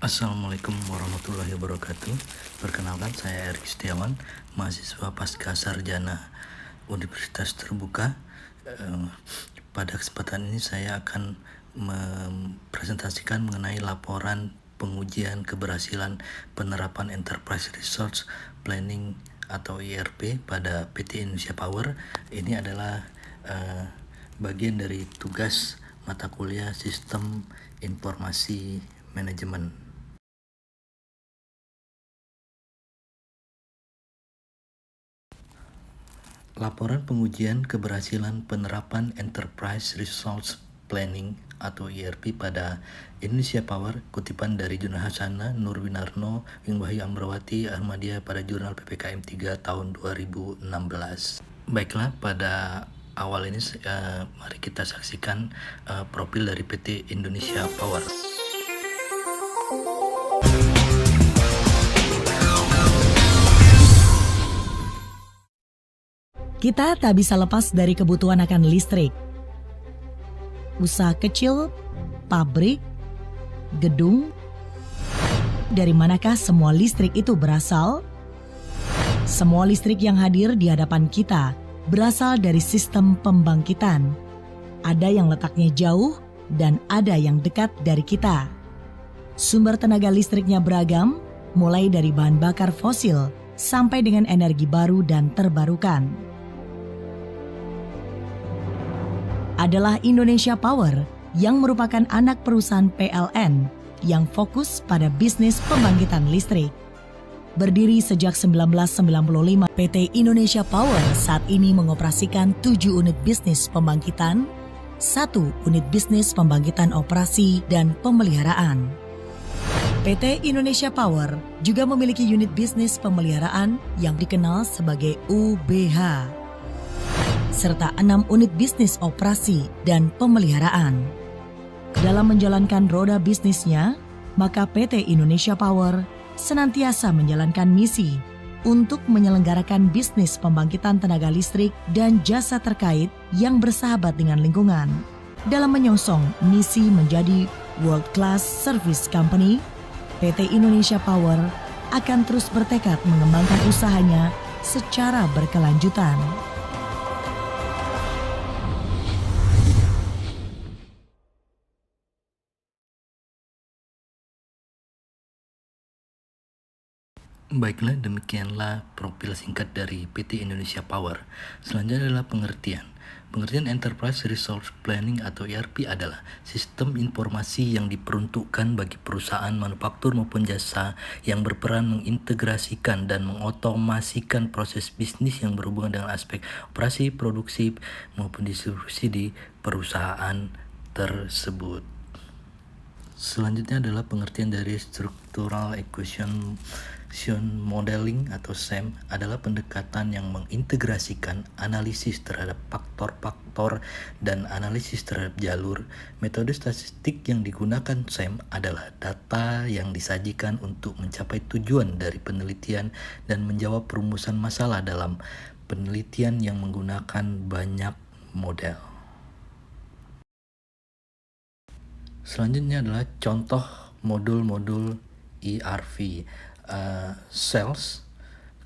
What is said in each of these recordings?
Assalamualaikum warahmatullahi wabarakatuh. Perkenalkan, saya Erik Setiawan, mahasiswa pasca sarjana Universitas Terbuka. Pada kesempatan ini saya akan mempresentasikan mengenai laporan pengujian keberhasilan penerapan Enterprise Resource Planning atau ERP pada PT Indonesia Power. Ini adalah bagian dari tugas mata kuliah Sistem Informasi Manajemen. Laporan pengujian keberhasilan penerapan Enterprise Resource Planning atau ERP pada Indonesia Power, kutipan dari Jurnal Hasanah, Nurwinarno, Wingwahyu Amrawati, Ahmadiyah pada Jurnal PPKM 3 tahun 2016. Baiklah, pada awal ini mari kita saksikan profil dari PT Indonesia Power. Kita tak bisa lepas dari kebutuhan akan listrik. Usaha kecil, pabrik, gedung, dari manakah semua listrik itu berasal? Semua listrik yang hadir di hadapan kita berasal dari sistem pembangkitan. Ada yang letaknya jauh dan ada yang dekat dari kita. Sumber tenaga listriknya beragam, mulai dari bahan bakar fosil sampai dengan energi baru dan terbarukan. Adalah Indonesia Power yang merupakan anak perusahaan PLN yang fokus pada bisnis pembangkitan listrik. Berdiri sejak 1995, PT Indonesia Power saat ini mengoperasikan 7 unit bisnis pembangkitan, 1 unit bisnis pembangkitan operasi dan pemeliharaan. PT Indonesia Power juga memiliki unit bisnis pemeliharaan yang dikenal sebagai UBH, serta 6 unit bisnis operasi dan pemeliharaan. Dalam menjalankan roda bisnisnya, maka PT Indonesia Power senantiasa menjalankan misi untuk menyelenggarakan bisnis pembangkitan tenaga listrik dan jasa terkait yang bersahabat dengan lingkungan. Dalam menyongsong misi menjadi World Class Service Company, PT Indonesia Power akan terus bertekad mengembangkan usahanya secara berkelanjutan. Baiklah, demikianlah profil singkat dari PT Indonesia Power. Selanjutnya adalah pengertian. Pengertian Enterprise Resource Planning atau ERP adalah sistem informasi yang diperuntukkan bagi perusahaan manufaktur maupun jasa yang berperan mengintegrasikan dan mengotomasikan proses bisnis yang berhubungan dengan aspek operasi, produksi, maupun distribusi di perusahaan tersebut. Selanjutnya adalah pengertian dari Structural Equation Modeling atau SEM adalah pendekatan yang mengintegrasikan analisis terhadap faktor-faktor dan analisis terhadap jalur. Metode statistik yang digunakan SEM adalah data yang disajikan untuk mencapai tujuan dari penelitian dan menjawab perumusan masalah dalam penelitian yang menggunakan banyak model. Selanjutnya adalah contoh modul-modul ERP, Sales,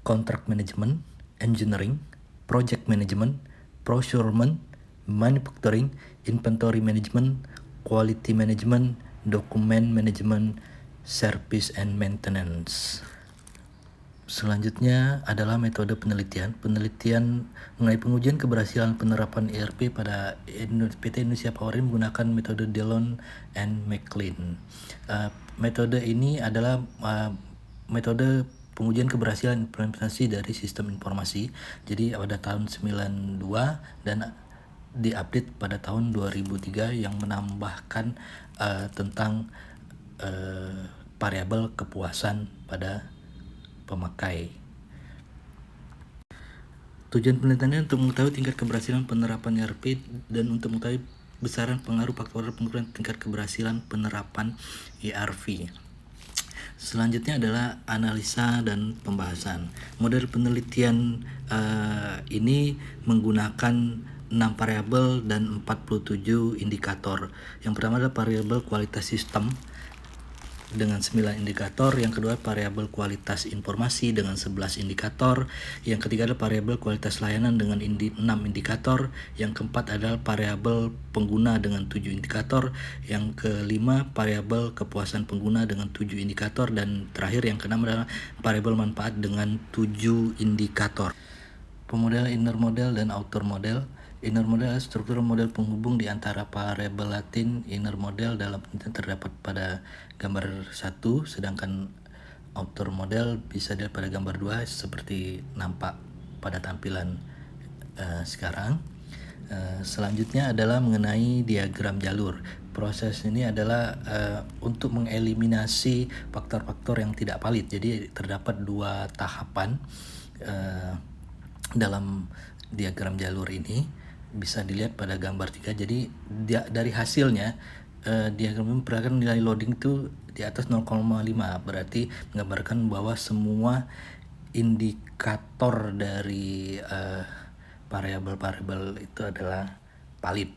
Contract Management, Engineering, Project Management, Procurement, Manufacturing, Inventory Management, Quality Management, Document Management, Service and Maintenance. Selanjutnya adalah metode penelitian. Penelitian mengenai pengujian keberhasilan penerapan ERP pada PT Indonesia Power menggunakan metode Dillon and McLean. Metode ini adalah metode pengujian keberhasilan implementasi dari sistem informasi. Jadi pada tahun 92 dan diupdate pada tahun 2003 yang menambahkan tentang variabel kepuasan pada pemakai. Tujuan penelitiannya untuk mengetahui tingkat keberhasilan penerapan ERP dan untuk mengetahui besaran pengaruh faktor pengukuran tingkat keberhasilan penerapan ERP. Selanjutnya adalah analisa dan pembahasan. Model penelitian ini menggunakan 6 variabel dan 47 indikator. Yang pertama adalah variabel kualitas sistem. dengan 9 indikator, yang kedua variabel kualitas informasi dengan 11 indikator, yang ketiga adalah variabel kualitas layanan dengan 6 indikator, yang keempat adalah variabel pengguna dengan 7 indikator, yang kelima variabel kepuasan pengguna dengan 7 indikator, dan terakhir yang keenam adalah variabel manfaat dengan 7 indikator. Pemodel inner model dan outer model. Inner model adalah struktur model penghubung di antara variabel latin inner model dalam terdapat pada gambar 1, sedangkan outer model bisa dilihat pada gambar 2 seperti nampak pada tampilan sekarang. Selanjutnya adalah mengenai diagram jalur. Proses ini adalah untuk mengeliminasi faktor-faktor yang tidak valid. Jadi terdapat 2 tahapan dalam diagram jalur ini, bisa dilihat pada gambar 3. Jadi dari hasilnya diagram ini memperlihatkan nilai loading itu di atas 0,5, berarti menggambarkan bahwa semua indikator dari variabel-variabel itu adalah valid.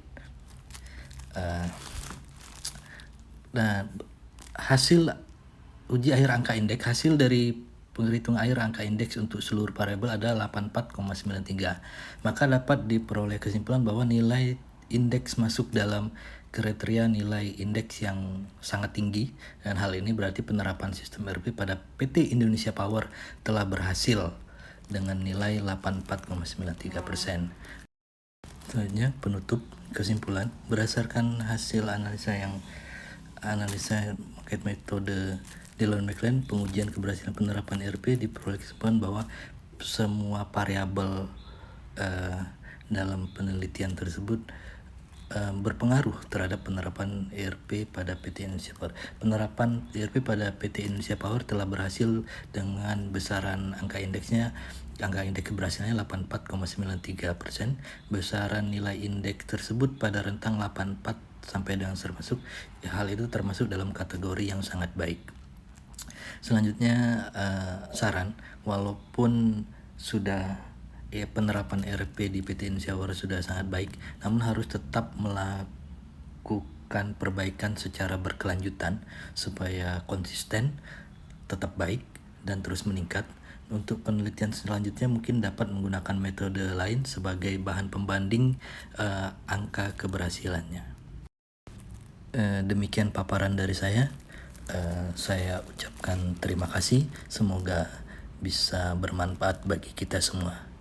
Nah, hasil uji akhir angka indeks, hasil dari penghitungan akhir angka indeks untuk seluruh variabel adalah 84,93. Maka dapat diperoleh kesimpulan bahwa nilai indeks masuk dalam kriteria nilai indeks yang sangat tinggi, dan hal ini berarti penerapan sistem ERP pada PT Indonesia Power telah berhasil dengan nilai 84,93%. Selanjutnya penutup kesimpulan berdasarkan hasil analisa pakai metode Dillon-McLean, pengujian keberhasilan penerapan ERP diperoleh kesimpulan bahwa semua variabel dalam penelitian tersebut berpengaruh terhadap penerapan ERP pada PT Indonesia Power. Penerapan ERP pada PT Indonesia Power telah berhasil dengan besaran angka indeks keberhasilannya 84,93%. Besaran nilai indeks tersebut pada rentang 84 sampai dengan termasuk, hal itu termasuk dalam kategori yang sangat baik. Selanjutnya saran, walaupun sudah penerapan ERP di PT Indonesia Power sudah sangat baik, namun harus tetap melakukan perbaikan secara berkelanjutan supaya konsisten, tetap baik, dan terus meningkat. Untuk penelitian selanjutnya mungkin dapat menggunakan metode lain sebagai bahan pembanding angka keberhasilannya. Demikian paparan dari saya. Saya ucapkan terima kasih. Semoga bisa bermanfaat bagi kita semua.